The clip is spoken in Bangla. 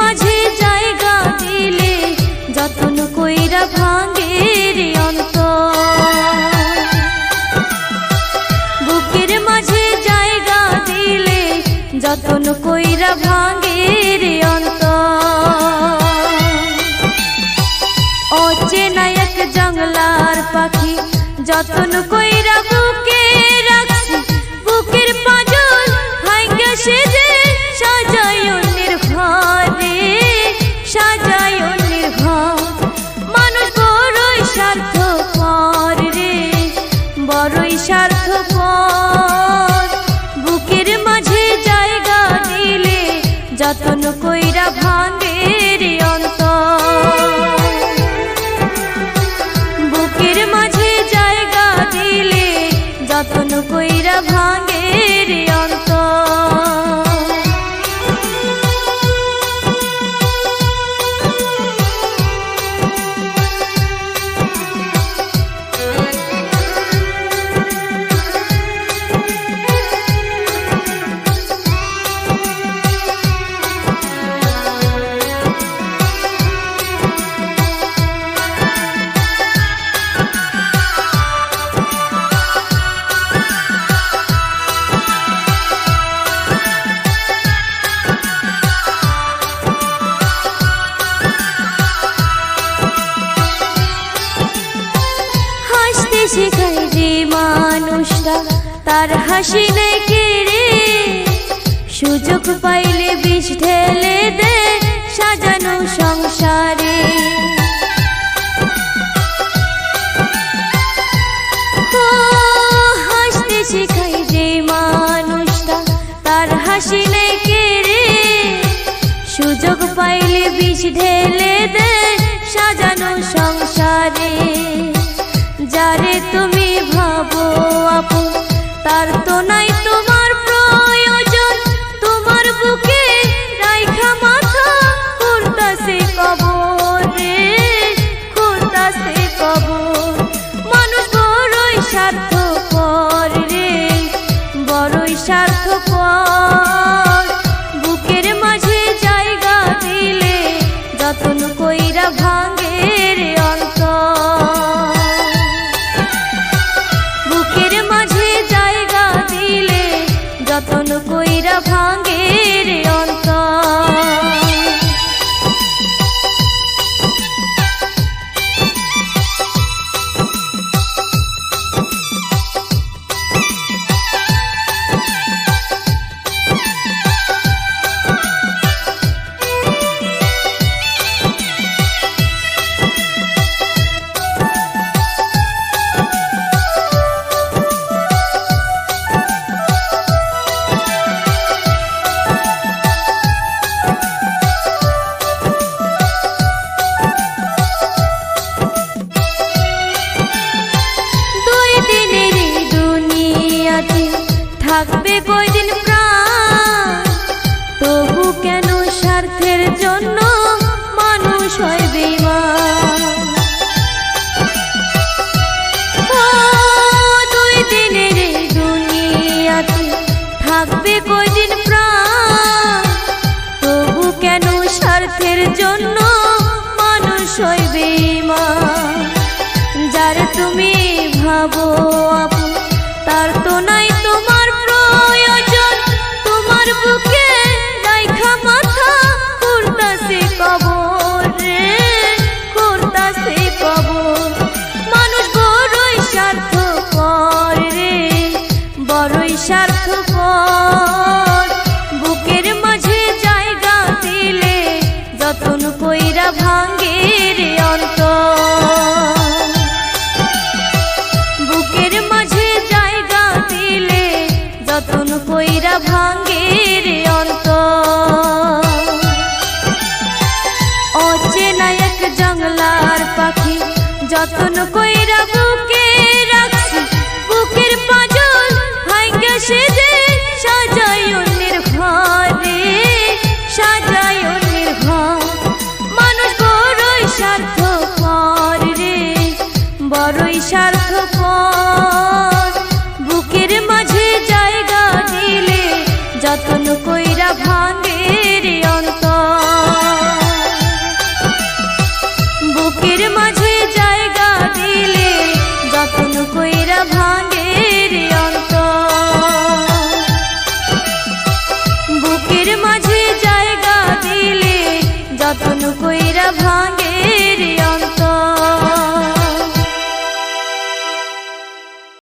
মাঝে জায়গা দিলে যতন কইরা ভাঙে রে অন্তর। বুকের মাঝে জায়গা দিলে যতন কইরা ভাঙে রে অন্তর। অচেনা এক জঙ্গলার পাখি যতন কইরা বুকে রাখছি, বুকের পাঁজর ভাঙ্গা সে যে সাজায় অন্যের ঘরে, সাজায় অন্যের ঘর। মানুষ বড়ই স্বার্থপর রে, বড়ই স্বার্থপর। বুকের মাঝে জায়গা দিলে যতন কইরা ভাঙে রে অন্তর। বুকের মাঝে জায়গা দিলে যতন কইরা ভাঙে রে অন্তর। শেখায় যে মানুষটা তার হাসি নেই কেড়ে, সুযোগ পাইলে বিষ ঢেলে দে সাজানো সংসারে। হাসতে শেখায় যে মানুষটা তার হাসি নেই কেড়ে, সুযোগ পাইলে বিষ ঢেলে দে সাজানো সংসারে। যারে তুমি ভাবো আপন তার তো নাই তোমার প্রয়োজন, তোমার বুকে রাইখা মাথা খুঁড়তাছে কবর রে, খুঁড়তাছে কবর। মানুষ বড়ই স্বার্থপর রে, বড়ই স্বার্থপর। বুকের মাঝে জায়গা দিলে যতন কইরা ভাঙে রে অন্তর। যতন কইরা ভাঙে রে অন্তর। থাকবে কয়দিন প্রাণ, তবু কেন স্বার্থের জন্য মানুষ হয় বেঈমান। দুই দিনের এই দুনিয়াতে থাকবে কয়দিন প্রাণ, তবু কেন স্বার্থের জন্য মানুষ হয় বেঈমান। যারে তুমি ভাবো আপন তার তো নাই তোমার প্রয়োজন, তোমার বুকে রাইখা মাথা খুঁড়তাছে কবর রে, খুঁড়তাছে কবর। মানুষ বড়ই স্বার্থপর রে, বড়ই স্বার্থপর। বুকের মাঝে জায়গা দিলে যতন কইরা ভাঙে রে অন্তর। বুকের মাঝে জায়গা দিলে যতন কইরা ভাঙে রে অন্তর। অচেনা এক জঙ্গলার পাখি যতন কইরা বুকে রাখছি, বুকের পাঁজর ভাঙ্গা সে যে সাজায় অন্যের ঘরে, সাজায় অন্যের ঘর। মানুষ বড়ই স্বার্থপর রে, বড়ই স্বার্থপর। বুকের মাঝে জায়গা দিলে যতন কইরা ভাঙে রে অন্তর। যতন কইরা ভাঙে রে